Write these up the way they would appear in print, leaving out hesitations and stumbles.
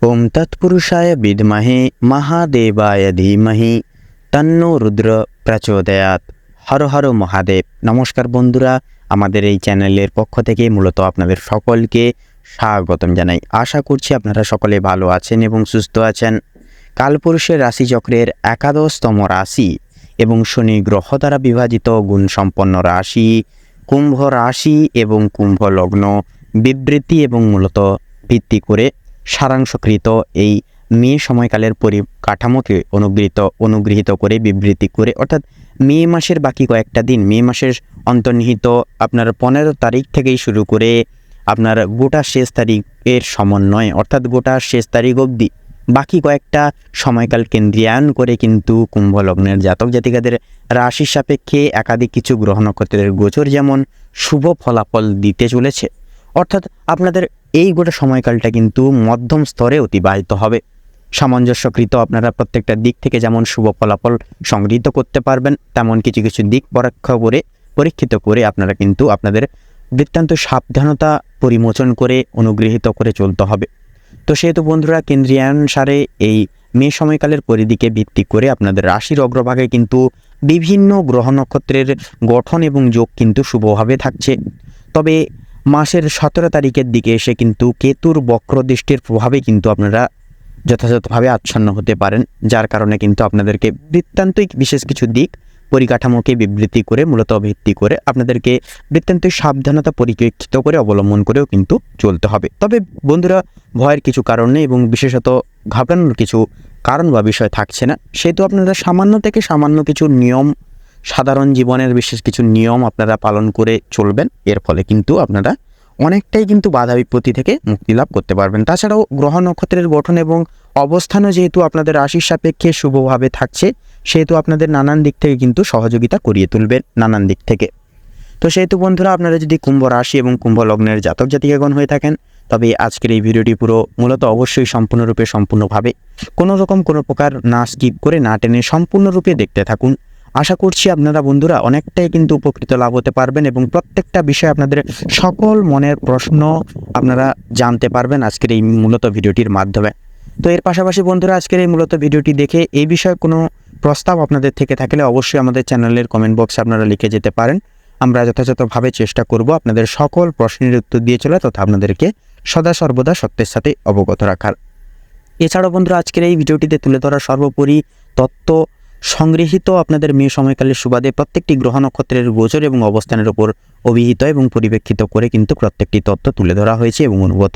ওম তৎপুরুষায় বিদ্মহে মহাদেবায় ধীমহি তন্নো রুদ্র প্রচোদয়াৎ। হর হর মহাদেব। নমস্কার বন্ধুরা, আমাদের এই চ্যানেলের পক্ষ থেকে মূলত আপনাদের সকলকে স্বাগতম জানাই। আশা করছি আপনারা সকলে ভালো আছেন এবং সুস্থ আছেন। কালপুরুষের রাশিচক্রের একাদশতম রাশি এবং শনি গ্রহ দ্বারা বিভাজিত গুণসম্পন্ন রাশি কুম্ভ রাশি এবং কুম্ভ লগ্ন বিবৃতি এবং মূলত ভিত্তি করে সারাংশকৃত এই মে সময়কালের পরিকাঠামোকে অনুগৃহীত করে বিবৃতি করে, অর্থাৎ মে মাসের বাকি কয়েকটা দিন, মে মাসের অন্তর্নিহিত আপনার 15 তারিখ থেকেই শুরু করে আপনার গোটা শেষ তারিখের সমন্বয়, অর্থাৎ গোটা শেষ তারিখ অবধি বাকি কয়েকটা সময়কাল কেন্দ্রীয়ায়ন করে কিন্তু কুম্ভ লগ্নের জাতক জাতিকাদের রাশি সাপেক্ষে একাধিক কিছু গ্রহ নক্ষত্রের গোচর যেমন শুভ ফলাফল দিতে চলেছে, অর্থাৎ আপনাদের এই গোটা সময়কালটা কিন্তু মধ্যম স্তরে অতিবাহিত হবে। সামঞ্জস্যকৃত আপনারা প্রত্যেকটা দিক থেকে যেমন শুভ ফলাফল সংগৃহীত করতে পারবেন, তেমন কিছু কিছু দিক পরীক্ষিত করে আপনারা কিন্তু আপনাদের বৃত্তান্ত সাবধানতা পরিমোচন করে অনুগৃহীত করে চলতে হবে। তো সেহেতু বন্ধুরা, কেন্দ্রীয়ানুসারে এই মে সময়কালের পরিধিকে ভিত্তি করে আপনাদের রাশির অগ্রভাগে কিন্তু বিভিন্ন গ্রহ নক্ষত্রের গঠন এবং যোগ কিন্তু শুভভাবে থাকছে। তবে মাসের 17 তারিখের দিকে এসে কিন্তু কেতুর বক্রদৃষ্টির প্রভাবে কিন্তু আপনারা যথাযথভাবে আচ্ছন্ন হতে পারেন, যার কারণে কিন্তু আপনাদেরকে বৃত্তান্তই বিশেষ কিছু দিক পরিকাঠামোকে বিবৃতি করে মূলত ভিত্তি করে আপনাদেরকে বৃত্তান্তই সাবধানতা পরিপ্রেক্ষিত করে অবলম্বন করেও কিন্তু চলতে হবে। তবে বন্ধুরা, ভয়ের কিছু কারণ নেই এবং বিশেষত ঘাবড়ানোর কিছু কারণ বা বিষয় থাকছে না। সেহেতু আপনারা সামান্য থেকে সামান্য কিছু নিয়ম, সাধারণ জীবনের বিশেষ কিছু নিয়ম আপনারা পালন করে চলবেন। এর ফলে কিন্তু আপনারা অনেকটাই কিন্তু বাধা বিপত্তি থেকে মুক্তি লাভ করতে পারবেন। তাছাড়াও গ্রহ নক্ষত্রের গঠন এবং অবস্থানও যেহেতু আপনাদের রাশির সাপেক্ষে শুভভাবে থাকছে, সেহেতু আপনাদের নানান দিক থেকে কিন্তু সহযোগিতা করিয়ে তুলবেন নানান দিক থেকে। তো সেহেতু বন্ধুরা, আপনারা যদি কুম্ভ রাশি এবং কুম্ভ লগ্নের জাতক জাতিকাগণ হয়ে থাকেন, তবে আজকের এই ভিডিওটি পুরো মূলত অবশ্যই সম্পূর্ণভাবে কোনো প্রকার না স্কিপ করে না টেনে সম্পূর্ণরূপে দেখতে থাকুন। আশা করছি আপনারা বন্ধুরা অনেকটাই কিন্তু উপকৃত লাভ হতে পারবেন এবং প্রত্যেকটা বিষয়ে আপনাদের সকল মনের প্রশ্ন আপনারা জানতে পারবেন আজকের এই মূলত ভিডিওটির মাধ্যমে। তো এর পাশাপাশি বন্ধুরা, আজকের এই মূলত ভিডিওটি দেখে এই বিষয়ে কোনো প্রস্তাব আপনাদের থেকে থাকলে অবশ্যই আমাদের চ্যানেলের কমেন্ট বক্সে আপনারা লিখে যেতে পারেন। আমরা যথাযথভাবে চেষ্টা করব আপনাদের সকল প্রশ্নের উত্তর দিয়ে চলে তথা আপনাদেরকে সদা সর্বদা সত্যের সাথে অবগত রাখার। এছাড়াও বন্ধুরা, আজকের এই ভিডিওটিতে তুলে ধরা সর্বোপরি তত্ত্ব সংগৃহীত আপনাদের মে সময়কালের সুবাদে প্রত্যেকটি গ্রহ নক্ষত্রের গোচর এবং অবস্থানের উপর অভিহিত এবং পরিপ্রেক্ষিত করে কিন্তু প্রত্যেকটি তত্ত্ব তুলে ধরা হয়েছে এবং অনুগত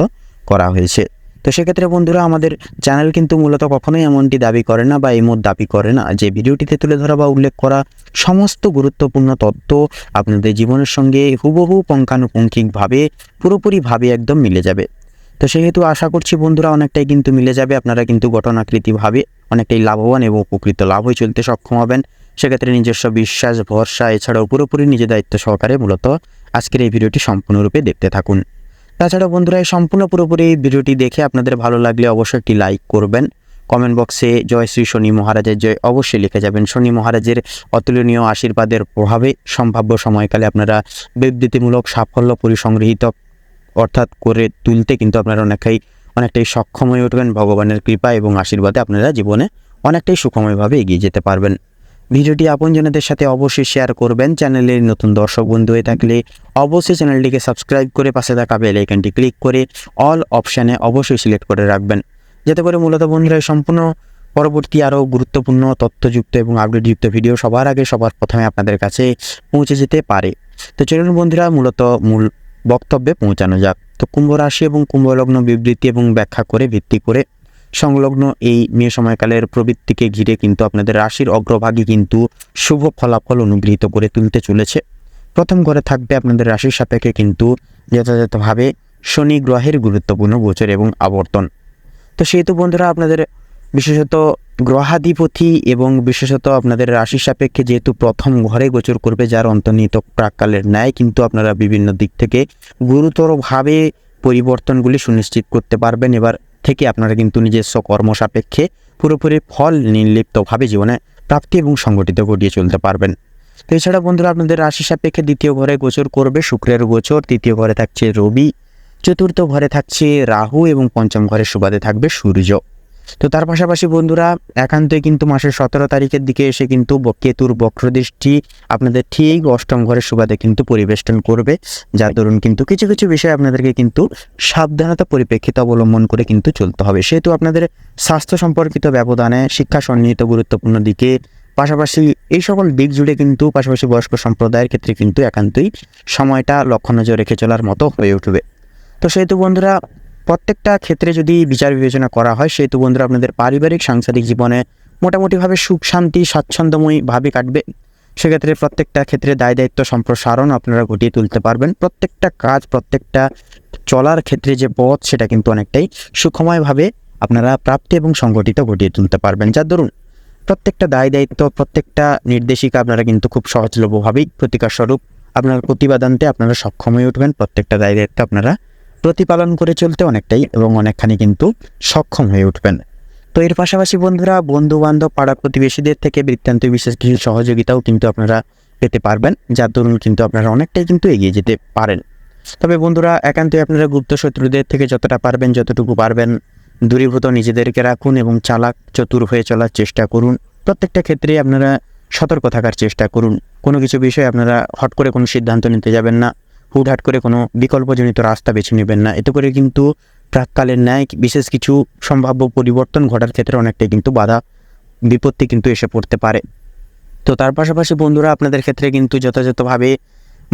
করা হয়েছে। তো সেক্ষেত্রে বন্ধুরা, আমাদের চ্যানেল কিন্তু মূলত কখনোই এমনটি দাবি করে না বা এমন দাবি করে না যে ভিডিওটিতে তুলে ধরা বা উল্লেখ করা সমস্ত গুরুত্বপূর্ণ তত্ত্ব আপনাদের জীবনের সঙ্গে হুবহু পুঙ্খানুপুঙ্খিকভাবে পুরোপুরিভাবে একদম মিলে যাবে। তো সেহেতু আশা করছি বন্ধুরা অনেকটাই কিন্তু মিলে যাবে, আপনারা কিন্তু গঠনাকৃতিভাবে অনেকটাই লাভবান এবং উপকৃত লাভ হয়ে চলতে সক্ষম হবেন। সেক্ষেত্রে নিজস্ব বিশ্বাস, ভরসা এছাড়াও পুরোপুরি নিজের দায়িত্ব সহকারে মূলত আজকের এই ভিডিওটি সম্পূর্ণরূপে দেখতে থাকুন। তাছাড়া বন্ধুরা, এই সম্পূর্ণ পুরোপুরি ভিডিওটি দেখে আপনাদের ভালো লাগলে অবশ্যই একটি লাইক করবেন। কমেন্ট বক্সে জয় শ্রী শনি মহারাজের জয় অবশ্যই লিখে যাবেন। শনি মহারাজের অতুলনীয় আশীর্বাদের প্রভাবে সম্ভাব্য সময়কালে আপনারা বিবৃতিমূলক সাফল্য পরিসংগৃহীত অর্থাৎ করে তুলতে কিন্তু আপনারা অনেকটাই সক্ষম হয়ে উঠবেন। ভগবানের কৃপা এবং আশীর্বাদে আপনারা জীবনে অনেকটাই সুখময়ভাবে এগিয়ে যেতে পারবেন। ভিডিওটি আপনজনদের সাথে অবশ্যই শেয়ার করবেন। চ্যানেলের নতুন দর্শক বন্ধু হয়ে থাকলে অবশ্যই চ্যানেলটিকে সাবস্ক্রাইব করে পাশে থাকা বেল আইকনটি ক্লিক করে অল অপশানে অবশ্যই সিলেক্ট করে রাখবেন, যাতে করে মূলত বন্ধুরা সম্পূর্ণ পরবর্তী আরও গুরুত্বপূর্ণ তথ্যযুক্ত এবং আপডেটযুক্ত ভিডিও সবার আগে সবার প্রথমে আপনাদের কাছে পৌঁছে যেতে পারে। তো চলুন বন্ধুরা, মূল বক্তব্যে পৌঁছানো যাক। তো কুম্ভ রাশি এবং কুম্ভ লগ্ন বিবৃতি এবং ব্যাখ্যা করে ভিত্তি করে সংলগ্ন এই মে সময়কালের প্রবৃত্তিকে ঘিরে কিন্তু আপনাদের রাশির অগ্রভাগে কিন্তু শুভ ফলাফল অনুগৃহীত করে তুলতে চলেছে। প্রথম ঘরে থাকবে আপনাদের রাশির সাপেক্ষে কিন্তু যথাযথভাবে শনি গ্রহের গুরুত্বপূর্ণ গোচর এবং আবর্তন। তো সেহেতু বন্ধুরা, আপনাদের বিশেষত গ্রহাধিপতি এবং বিশেষত আপনাদের রাশির সাপেক্ষে যেহেতু প্রথম ঘরে গোচর করবে, যার অন্তর্নিহিত প্রাককালের ন্যায় কিন্তু আপনারা বিভিন্ন দিক থেকে গুরুতরভাবে পরিবর্তনগুলি সুনিশ্চিত করতে পারবেন। এবার থেকে আপনারা কিন্তু নিজস্ব কর্ম সাপেক্ষে পুরোপুরি ফল নির্লিপ্তভাবে জীবনে প্রাপ্তি এবং সংগঠিত ঘটিয়ে চলতে পারবেন। তো এছাড়া বন্ধুরা, আপনাদের রাশি সাপেক্ষে দ্বিতীয় ঘরে গোচর করবে শুক্রের গোচর, তৃতীয় ঘরে থাকছে রবি, চতুর্থ ঘরে থাকছে রাহু এবং পঞ্চম ঘরের সুবাদে থাকবে সূর্য। তো তার পাশাপাশি বন্ধুরা একান্তই কিন্তু মাসের 17 তারিখের দিকে এসে কিন্তু কেতুর বক্রদৃষ্টি আপনাদের ঠিক অষ্টম ঘরের সুবাদে কিন্তু পরিবেষ্টন করবে, যার দরুন কিন্তু কিছু কিছু বিষয়ে আপনাদেরকে কিন্তু সাবধানতা পরিপ্রেক্ষিত অবলম্বন করে কিন্তু চলতে হবে। সেহেতু আপনাদের স্বাস্থ্য সম্পর্কিত ব্যবধানে, শিক্ষা সন্নিহিত গুরুত্বপূর্ণ দিকে, পাশাপাশি এই সকল দিক জুড়ে কিন্তু পাশাপাশি বয়স্ক সম্প্রদায়ের ক্ষেত্রে কিন্তু একান্তই সময়টা লক্ষ্য নজর রেখে চলার মতো হয়ে উঠবে। তো সেহেতু বন্ধুরা প্রত্যেকটা ক্ষেত্রে যদি বিচার বিবেচনা করা হয়, সেহেতু বন্ধুরা আপনাদের পারিবারিক সাংসারিক জীবনে মোটামুটিভাবে সুখ শান্তি স্বাচ্ছন্দ্যময়ভাবে কাটবে। সেক্ষেত্রে প্রত্যেকটা ক্ষেত্রে দায় দায়িত্ব সম্প্রসারণ আপনারা ঘটিয়ে তুলতে পারবেন। প্রত্যেকটা কাজ, প্রত্যেকটা চলার ক্ষেত্রে যে পথ, সেটা কিন্তু অনেকটাই সুখময়ভাবে আপনারা প্রাপ্তি এবং সংগঠিত ঘটিয়ে তুলতে পারবেন, যার দরুন প্রত্যেকটা দায় দায়িত্ব, প্রত্যেকটা নির্দেশিকা আপনারা কিন্তু খুব সহজলভ্যভাবেই প্রতিকার স্বরূপ আপনার প্রতিবাদ আনতে আপনারা সক্ষম হয়ে উঠবেন। প্রত্যেকটা দায় দায়িত্ব আপনারা প্রতিপালন করে চলতে অনেকটাই এবং অনেকখানি কিন্তু সক্ষম হয়ে উঠবেন। তো এর পাশাপাশি বন্ধুরা বন্ধু বান্ধব, পাড়া প্রতিবেশীদের থেকে বৃত্তান্ত বিশেষ কিছু সহযোগিতাও কিন্তু আপনারা পেতে পারবেন, যার দরুন কিন্তু আপনারা অনেকটাই কিন্তু এগিয়ে যেতে পারেন। তবে বন্ধুরা একান্তই আপনারা গুপ্ত শত্রুদের থেকে যতটা পারবেন, যতটুকু পারবেন দূরীভূত নিজেদেরকে রাখুন এবং চালাক চতুর হয়ে চলার চেষ্টা করুন। প্রত্যেকটা ক্ষেত্রে আপনারা সতর্ক থাকার চেষ্টা করুন। কোনো কিছু বিষয়ে আপনারা হট করে কোনো সিদ্ধান্ত নিতে যাবেন না, হুটহাট করে কোনো বিকল্পজনিত রাস্তা বেছে নেবেন না। এতে করে কিন্তু প্রাককালের ন্যায় বিশেষ কিছু সম্ভাব্য পরিবর্তন ঘটার ক্ষেত্রে অনেকটাই কিন্তু বাধা বিপত্তি কিন্তু এসে পড়তে পারে। তো তার পাশাপাশি বন্ধুরা আপনাদের ক্ষেত্রে কিন্তু যথাযথভাবে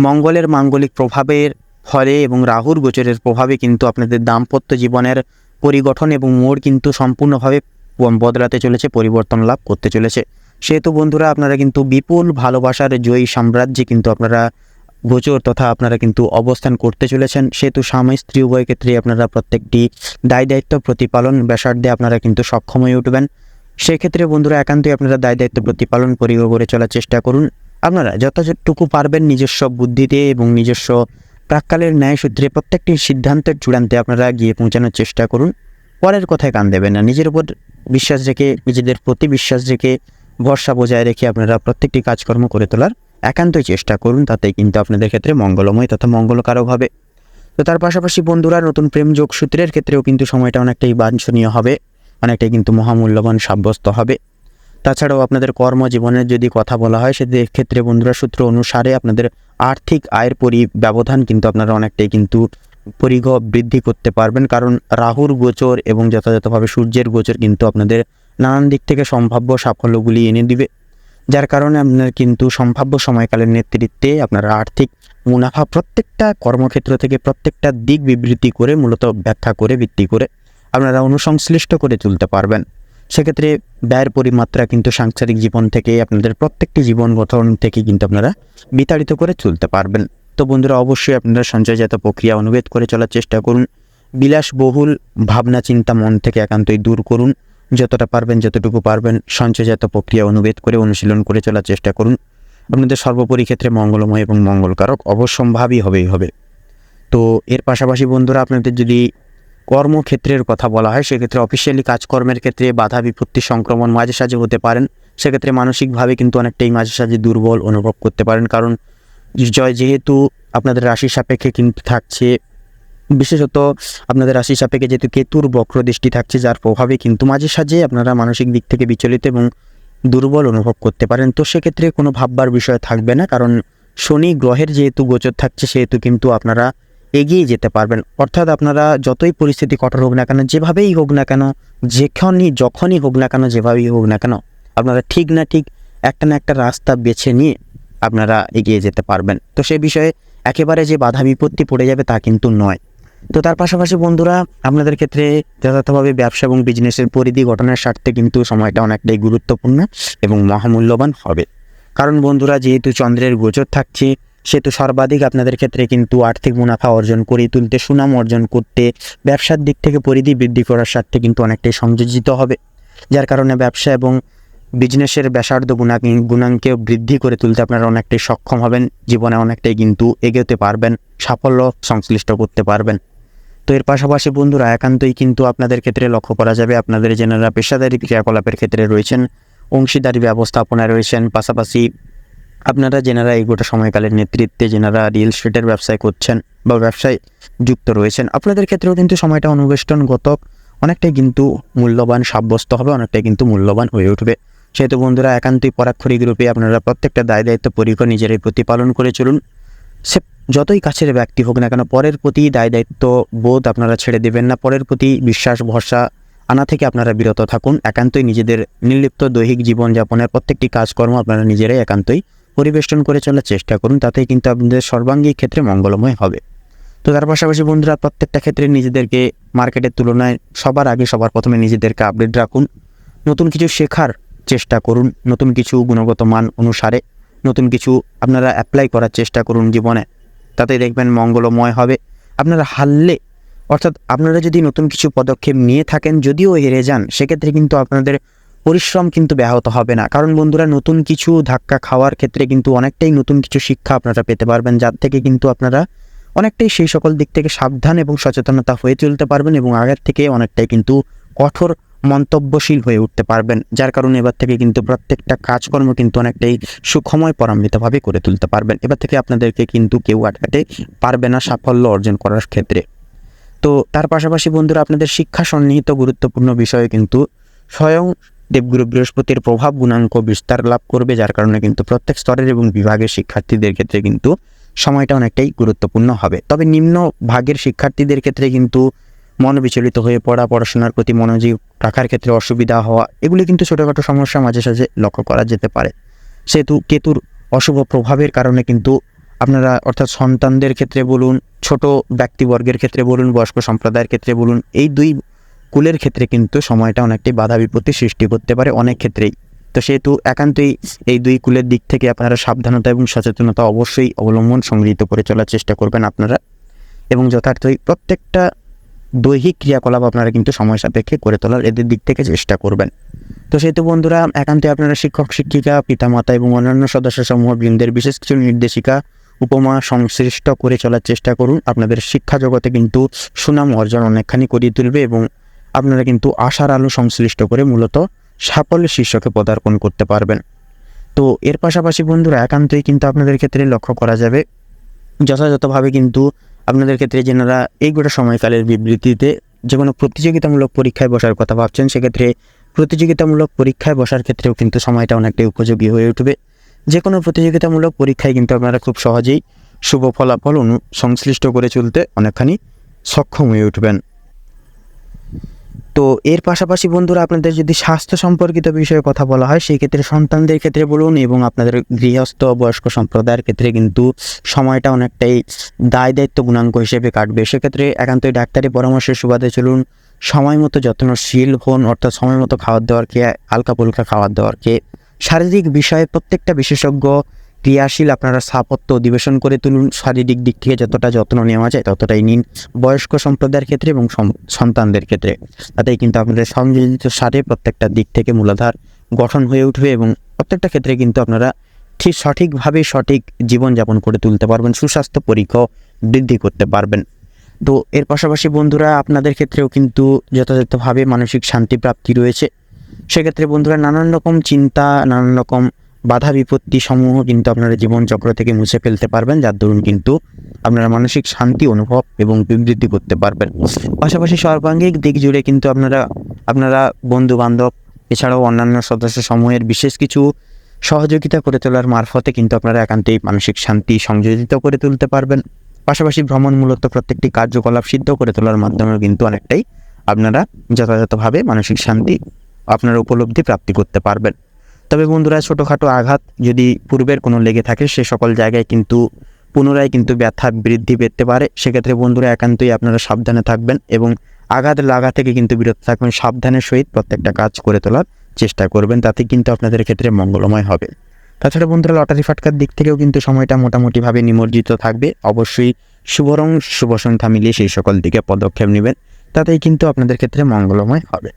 মঙ্গলের মাঙ্গলিক প্রভাবের ফলে এবং রাহুর গোচরের প্রভাবে কিন্তু আপনাদের দাম্পত্য জীবনের পরিগঠন এবং মোড় কিন্তু সম্পূর্ণভাবে বদলাতে চলেছে, পরিবর্তন লাভ করতে চলেছে। সেহেতু বন্ধুরা আপনারা কিন্তু বিপুল ভালোবাসার জয়ী সাম্রাজ্যে কিন্তু আপনারা গোচর তথা আপনারা কিন্তু অবস্থান করতে চলেছেন। সেহেতু স্বামী স্ত্রী উভয় ক্ষেত্রে আপনারা প্রত্যেকটি দায় দায়িত্ব প্রতিপালন ব্যাসার্ধে আপনারা কিন্তু সক্ষম হয়ে উঠবেন। সেক্ষেত্রে বন্ধুরা একান্তই আপনারা দায় দায়িত্ব প্রতিপালন করে চলার চেষ্টা করুন। আপনারা যতটুকু পারবেন নিজস্ব বুদ্ধিতে এবং নিজস্ব প্রাককালের ন্যায় সূত্রে প্রত্যেকটি সিদ্ধান্তের চূড়ান্তে আপনারা গিয়ে পৌঁছানোর চেষ্টা করুন। পরের কথায় কান দেবেন না, নিজের উপর বিশ্বাস রেখে, নিজেদের প্রতি বিশ্বাস রেখে, ভরসা বজায় রেখে আপনারা প্রত্যেকটি কাজকর্ম করে তোলার একান্তই চেষ্টা করুন। তাতেই কিন্তু আপনাদের ক্ষেত্রে মঙ্গলময় তথা মঙ্গলকারক হবে। তো তার পাশাপাশি বন্ধুরা নতুন প্রেম যোগসূত্রের ক্ষেত্রেও কিন্তু সময়টা অনেকটাই বাঞ্ছনীয় হবে, অনেকটাই কিন্তু মহামূল্যবান সাব্যস্ত হবে। তাছাড়াও আপনাদের কর্মজীবনের যদি কথা বলা হয়, সেদের ক্ষেত্রে বন্ধুরা সূত্র অনুসারে আপনাদের আর্থিক আয়ের ব্যবধান কিন্তু আপনারা অনেকটাই কিন্তু পরিঘ বৃদ্ধি করতে পারবেন, কারণ রাহুর গোচর এবং যথাযথভাবে সূর্যের গোচর কিন্তু আপনাদের নানান দিক থেকে সম্ভাব্য সাফল্যগুলি এনে দিবে, যার কারণে আপনার কিন্তু সম্ভাব্য সময়কালের নেতৃত্বে আপনারা আর্থিক মুনাফা প্রত্যেকটা কর্মক্ষেত্র থেকে প্রত্যেকটা দিক বিবৃতি করে, মূলত ব্যাখ্যা করে, ভিত্তি করে আপনারা অনুসংশ্লিষ্ট করে তুলতে পারবেন। সেক্ষেত্রে ব্যয়ের পরিমাত্রা কিন্তু সাংসারিক জীবন থেকে আপনাদের প্রত্যেকটি জীবন গঠন থেকে কিন্তু আপনারা বিতাড়িত করে চলতে পারবেন। তো বন্ধুরা অবশ্যই আপনারা সঞ্চয়জাত প্রক্রিয়া অনুভেদ করে চলার চেষ্টা করুন। বিলাসবহুল ভাবনা চিন্তা মন থেকে একান্তই দূর করুন। যতটা পারবেন, যতটুকু পারবেন সঞ্চয়জাত প্রক্রিয়া অনুভেদ করে অনুশীলন করে চলার চেষ্টা করুন। আপনাদের সর্বোপরি ক্ষেত্রে মঙ্গলময় এবং মঙ্গলকারক অবশ্যম্ভাবী হবে। তো এর পাশাপাশি বন্ধুরা আপনাদের যদি কর্মক্ষেত্রের কথা বলা হয়, সেক্ষেত্রে অফিসিয়ালি কাজকর্মের ক্ষেত্রে বাধা বিপত্তি সংক্রমণ মাঝে সাঝে হতে পারেন। সেক্ষেত্রে মানসিকভাবে কিন্তু অনেকটাই মাঝে সাঝে দুর্বল অনুভব করতে পারেন, কারণ যেহেতু আপনাদের রাশি সাপেক্ষে কিন্তু থাকছে, বিশেষত আপনাদের রাশি সাপেক্ষে যেহেতু কেতুর বক্রদৃষ্টি থাকছে, যার প্রভাবে কিন্তু মাঝে সাঝে আপনারা মানসিক দিক থেকে বিচলিত এবং দুর্বল অনুভব করতে পারেন। তো সেক্ষেত্রে কোনো ভাববার বিষয় থাকবে না, কারণ শনি গ্রহের যেহেতু গোচর থাকছে, সেহেতু কিন্তু আপনারা এগিয়ে যেতে পারবেন। অর্থাৎ আপনারা যতই পরিস্থিতি কঠোর হোক না কেন, যেভাবেই হোক না কেন, যখনই হোক না কেন, যেভাবেই হোক না কেন, আপনারা ঠিক না ঠিক একটা না একটা রাস্তা বেছে নিয়ে আপনারা এগিয়ে যেতে পারবেন। তো সে বিষয়ে একেবারে যে বাধা বিপত্তি পড়ে যাবে তা কিন্তু নয়। তো তার পাশাপাশি বন্ধুরা আপনাদের ক্ষেত্রে যথাযথভাবে ব্যবসা এবং বিজনেসের পরিধি গঠনের স্বার্থে কিন্তু সময়টা অনেকটাই গুরুত্বপূর্ণ এবং মহামূল্যবান হবে। কারণ বন্ধুরা যেহেতু চন্দ্রের গোচর থাকছে, সেহেতু সর্বাধিক আপনাদের ক্ষেত্রে কিন্তু আর্থিক মুনাফা অর্জন করে তুলতে, সুনাম অর্জন করতে, ব্যবসার দিক থেকে পরিধি বৃদ্ধি করার স্বার্থে কিন্তু অনেকটাই সংযোজিত হবে, যার কারণে ব্যবসা এবং বিজনেসের ব্যাসার্ধ গুণাঙ্কে বৃদ্ধি করে তুলতে আপনারা অনেকটাই সক্ষম হবেন। জীবনে অনেকটাই কিন্তু এগোতে পারবেন, সাফল্য সংশ্লিষ্ট করতে পারবেন। তো এর পাশাপাশি বন্ধুরা একান্তই কিন্তু আপনাদের ক্ষেত্রে লক্ষ্য করা যাবে, আপনাদের যেনারা পেশাদারি ক্রিয়াকলাপের ক্ষেত্রে রয়েছেন, অংশীদারি ব্যবস্থাপনায় রয়েছেন, পাশাপাশি আপনারা যেনারা এই গোটা সময়কালের নেতৃত্বে যেনারা রিয়েল এস্টেটের ব্যবসায় করছেন বা ব্যবসায় যুক্ত রয়েছেন, আপনাদের ক্ষেত্রেও কিন্তু সময়টা অনুবেষ্টনগত অনেকটাই কিন্তু মূল্যবান সাব্যস্ত হবে, অনেকটাই কিন্তু মূল্যবান হয়ে উঠবে। সেহেতু বন্ধুরা একান্তই পরাক্ষরিক রূপে আপনারা প্রত্যেকটা দায় দায়িত্ব পরিকর নিজেরাই প্রতিপালন করে চলুন। সে যতই কাছের ব্যক্তি হোক না কেন, পরের প্রতি দায় দায়িত্ব বোধ আপনারা ছেড়ে দেবেন না, পরের প্রতি বিশ্বাস ভরসা আনা থেকে আপনারা বিরত থাকুন। একান্তই নিজেদের নির্লিপ্ত দৈহিক জীবনযাপনের প্রত্যেকটি কাজকর্ম আপনারা নিজেরাই একান্তই পরিবেষ্টন করে চলার চেষ্টা করুন, তাতেই কিন্তু আপনাদের সর্বাঙ্গীন ক্ষেত্রে মঙ্গলময় হবে। তো তার পাশাপাশি বন্ধুরা প্রত্যেকটা ক্ষেত্রে নিজেদেরকে মার্কেটের তুলনায় সবার আগে সবার প্রথমে নিজেদেরকে আপডেট রাখুন, নতুন কিছু শেখার চেষ্টা করুন, নতুন কিছু গুণগত মান অনুসারে নতুন কিছু আপনারা অ্যাপ্লাই করার চেষ্টা করুন জীবনে, তাতেই দেখবেন মঙ্গলময় হবে। আপনারা হারলে অর্থাৎ আপনারা যদি নতুন কিছু পদক্ষেপ নিয়ে থাকেন, যদিও হেরে যান, সেক্ষেত্রে কিন্তু আপনাদের পরিশ্রম কিন্তু ব্যাহত হবে না। কারণ বন্ধুরা নতুন কিছু ধাক্কা খাওয়ার ক্ষেত্রে কিন্তু অনেকটাই নতুন কিছু শিক্ষা আপনারা পেতে পারবেন, যার থেকে কিন্তু আপনারা অনেকটাই সেই সকল দিক থেকে সাবধান এবং সচেতনতা হয়ে চলতে পারবেন এবং আগের থেকে অনেকটাই কিন্তু কঠোর মন্তব্যশীল হয়ে উঠতে পারবেন, যার কারণে এবার থেকে কিন্তু প্রত্যেকটা কাজকর্ম কিন্তু অনেকটাই সুখময় পরান্বিতভাবে করে তুলতে পারবেন। এবার থেকে আপনাদেরকে কিন্তু কেউ আটকাতে পারবে না সাফল্য অর্জন করার ক্ষেত্রে। তো তার পাশাপাশি বন্ধুরা আপনাদের শিক্ষা সন্নিহিত গুরুত্বপূর্ণ বিষয়ে কিন্তু স্বয়ং দেবগুরু বৃহস্পতির প্রভাব গুণাঙ্ক বিস্তার লাভ করবে, যার কারণে কিন্তু প্রত্যেক স্তরের এবং বিভাগের শিক্ষার্থীদের ক্ষেত্রে কিন্তু সময়টা অনেকটাই গুরুত্বপূর্ণ হবে। তবে নিম্ন ভাগের শিক্ষার্থীদের ক্ষেত্রে কিন্তু মন বিচলিত হয়ে পড়া, পড়াশোনার প্রতি মনোযোগ রাখার ক্ষেত্রে অসুবিধা হওয়া, এগুলি কিন্তু ছোটোখাটো সমস্যা মাঝে সাঝে লক্ষ্য করা যেতে পারে। সেহেতু কেতুর অশুভ প্রভাবের কারণে কিন্তু আপনারা অর্থাৎ সন্তানদের ক্ষেত্রে বলুন, ছোট ব্যক্তিবর্গের ক্ষেত্রে বলুন, বয়স্ক সম্প্রদায়ের ক্ষেত্রে বলুন, এই দুই কুলের ক্ষেত্রে কিন্তু সময়টা অনেকটাই বাধা বিপত্তি সৃষ্টি করতে পারে অনেক ক্ষেত্রেই। তো সেহেতু একান্তই এই দুই কুলের দিক থেকে আপনারা সাবধানতা এবং সচেতনতা অবশ্যই অবলম্বন সংগৃহীত করে চলার চেষ্টা করবেন আপনারা, এবং যথার্থই প্রত্যেকটা দৈহিক ক্রিয়াকলাপ আপনারা কিন্তু সময় সাপেক্ষে করে তোলার এদের দিক থেকে চেষ্টা করবেন। তো সেহেতু বন্ধুরা একান্তই আপনারা শিক্ষক শিক্ষিকা পিতামাতা এবং অন্যান্য সদস্য সমূহ বৃন্দের বিশেষ কিছু নির্দেশিকা উপমা সংশ্লিষ্ট করে চলার চেষ্টা করুন। আপনাদের শিক্ষা জগতে কিন্তু সুনাম অর্জন অনেকখানি করিয়ে তুলবে এবং আপনারা কিন্তু আশার আলো সংশ্লিষ্ট করে মূলত সাফল্যের শীর্ষকে পদার্পণ করতে পারবেন। তো এর পাশাপাশি বন্ধুরা একান্তই কিন্তু আপনাদের ক্ষেত্রে লক্ষ্য করা যাবে যথাযথভাবে কিন্তু আপনাদের ক্ষেত্রে যেনারা এই গোটা সময়কালের বিবৃতিতে যে কোনো প্রতিযোগিতামূলক পরীক্ষায় বসার কথা ভাবছেন, সেক্ষেত্রে প্রতিযোগিতামূলক পরীক্ষায় বসার ক্ষেত্রেও কিন্তু সময়টা অনেকটাই উপযোগী হয়ে উঠবে। যে কোনো প্রতিযোগিতামূলক পরীক্ষায় কিন্তু আপনারা খুব সহজেই শুভ ফলাফল সংশ্লিষ্ট করে চলতে অনেকখানি সক্ষম হয়ে উঠবেন। তো এর পাশাপাশি বন্ধুরা আপনাদের যদি স্বাস্থ্য সম্পর্কিত বিষয়ে কথা বলা হয়, সেই ক্ষেত্রে সন্তানদের ক্ষেত্রে বলুন এবং আপনাদের গৃহস্থ বয়স্ক সম্প্রদায়ের ক্ষেত্রে কিন্তু সময়টা অনেকটাই দায় দায়িত্ব গুণাঙ্ক হিসেবে কাটবে। সেক্ষেত্রে একান্তই ডাক্তারি পরামর্শের সুবাদে চলুন, সময় মতো যত্নশীল হন, অর্থাৎ সময় মতো খাবার দাবার খেয়ে হালকা ফুলকা খাবার দাবার খেয়ে শারীরিক বিষয়ে প্রত্যেকটা বিশেষজ্ঞ ক্রিয়াশীল আপনারা স্থাপত্য অধিবেশন করে তুলুন। শারীরিক দিক থেকে যতটা যত্ন নেওয়া যায় ততটাই নিন বয়স্ক সম্প্রদায়ের ক্ষেত্রে এবং সন্তানদের ক্ষেত্রে, তাতেই কিন্তু আপনাদের সংযোজিত সারে প্রত্যেকটা দিক থেকে মূলাধার গঠন হয়ে উঠবে এবং প্রত্যেকটা ক্ষেত্রে কিন্তু আপনারা ঠিক সঠিকভাবে সঠিক জীবনযাপন করে তুলতে পারবেন, সুস্বাস্থ্য পরীক্ষা বৃদ্ধি করতে পারবেন। তো এর পাশাপাশি বন্ধুরা আপনাদের ক্ষেত্রেও কিন্তু যথাযথভাবে মানসিক শান্তি প্রাপ্তি রয়েছে। সেক্ষেত্রে বন্ধুরা নানান রকম চিন্তা, নানান রকম বাধা বিপত্তি সমূহ কিন্তু আপনারা জীবনচক্র থেকে মুছে ফেলতে পারবেন, যার দরুন কিন্তু আপনারা মানসিক শান্তি অনুভব এবং বিবৃতি করতে পারবেন। পাশাপাশি সর্বাঙ্গিক দিক জুড়ে কিন্তু আপনারা বন্ধু বান্ধব এছাড়াও অন্যান্য সদস্য সমূহের বিশেষ কিছু সহযোগিতা করে তোলার মারফতে কিন্তু আপনারা একান্তই মানসিক শান্তি সংযোজিত করে তুলতে পারবেন। পাশাপাশি ভ্রমণ মূলত প্রত্যেকটি কার্যকলাপ সিদ্ধ করে তোলার মাধ্যমে কিন্তু অনেকটাই আপনারা যথাযথভাবে মানসিক শান্তি আপনারা উপলব্ধি প্রাপ্তি করতে পারবেন। তবে বন্ধুরা ছোটোখাটো আঘাত যদি পূর্বের কোনো লেগে থাকে, সে সকল জায়গায় কিন্তু পুনরায় কিন্তু ব্যথা বৃদ্ধি পেতে পারে। সেক্ষেত্রে বন্ধুরা একান্তই আপনারা সাবধানে থাকবেন এবং আঘাত লাগা থেকে কিন্তু বিরত থাকবেন, সাবধানের সহিত প্রত্যেকটা কাজ করে তোলার চেষ্টা করবেন, তাতে কিন্তু আপনাদের ক্ষেত্রে মঙ্গলময় হবে। তাছাড়া বন্ধুরা লটারি ফাটকার দিক থেকেও কিন্তু সময়টা মোটামুটিভাবে নিমজ্জিত থাকবে। অবশ্যই শুভ রং শুভ সংখ্যা মিলিয়ে সেই সকল দিকে পদক্ষেপ নেবেন, তাতেই কিন্তু আপনাদের ক্ষেত্রে মঙ্গলময় হবে।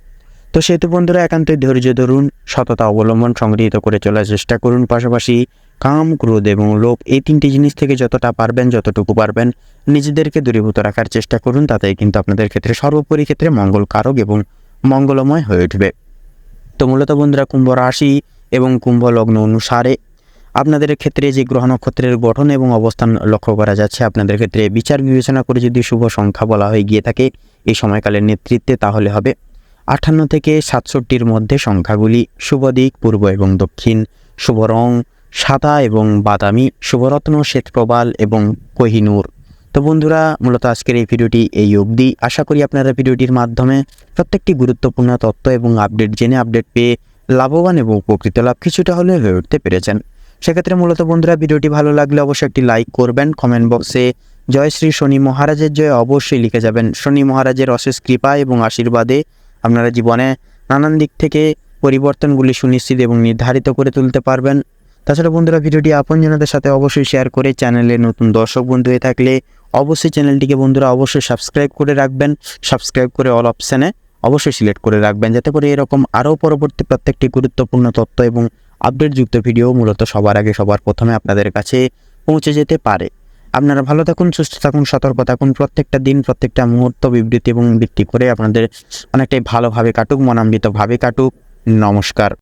তো সেহেতু বন্ধুরা একান্তই ধৈর্য ধরুন, সততা অবলম্বন সংগৃহীত করে চলার চেষ্টা করুন। পাশাপাশি কাম, ক্রোধ এবং লোভ এই তিনটি জিনিস থেকে যতটা পারবেন যতটুকু পারবেন নিজেদেরকে দূরীভূত রাখার চেষ্টা করুন, তাতেই কিন্তু আপনাদের ক্ষেত্রে সর্বোপরি ক্ষেত্রে মঙ্গলকারক এবং মঙ্গলময় হয়ে উঠবে। তো মূলত বন্ধুরা কুম্ভ রাশি এবং কুম্ভ লগ্ন অনুসারে আপনাদের ক্ষেত্রে যে গ্রহ নক্ষত্রের গঠন এবং অবস্থান লক্ষ্য করা যাচ্ছে, আপনাদের ক্ষেত্রে বিচার বিবেচনা করে যদি শুভ সংখ্যা বলা হয়ে গিয়ে থাকে এই সময়কালের নেতৃত্বে, তাহলে হবে 58 থেকে 67-র মধ্যে সংখ্যাগুলি। শুভ দিক পূর্ব এবং দক্ষিণ। শুভ রং সাদা এবং বাদামি। শুভরত্ন শ্বেতপ্রবাল এবং কোহিনূর। তো বন্ধুরা, মূলত আজকের এই ভিডিওটি এই অবধি। আশা করি আপনারা ভিডিওটির মাধ্যমে প্রত্যেকটি গুরুত্বপূর্ণ তথ্য এবং আপডেট জেনে আপডেট পেয়ে লাভবান এবং উপকৃত লাভ কিছুটা হলেও হয়ে উঠতে পেরেছেন। সেক্ষেত্রে মূলত বন্ধুরা, ভিডিওটি ভালো লাগলে অবশ্যই একটি লাইক করবেন। কমেন্ট বক্সে জয় শ্রী শনি মহারাজের জয় অবশ্যই লিখে যাবেন। শনি মহারাজের অশেষ কৃপা এবং আশীর্বাদে আপনারা জীবনে নানান দিক থেকে পরিবর্তনগুলি সুনিশ্চিত এবং নির্ধারিত করে তুলতে পারবেন। তাছাড়া বন্ধুরা, ভিডিওটি আপনজনদের সাথে অবশ্যই শেয়ার করে, চ্যানেলে নতুন দর্শক বন্ধু হয়ে থাকলে অবশ্যই চ্যানেলটিকে বন্ধুরা অবশ্যই সাবস্ক্রাইব করে রাখবেন। সাবস্ক্রাইব করে অল অপশানে অবশ্যই সিলেক্ট করে রাখবেন, যাতে করে এরকম আরও পরবর্তী প্রত্যেকটি গুরুত্বপূর্ণ তথ্য এবং আপডেটযুক্ত ভিডিও মূলত সবার আগে সবার প্রথমে আপনাদের কাছে পৌঁছে যেতে পারে। আপনারা ভালো থাকুন, সুস্থ থাকুন, সতর্ক থাকুন। প্রত্যেকটা দিন প্রত্যেকটা মুহূর্ত বিবৃতি এবং ভিত্তি করে আপনাদের অনেকটাই ভালোভাবে কাটুক, মনান্বিতভাবে কাটুক। নমস্কার।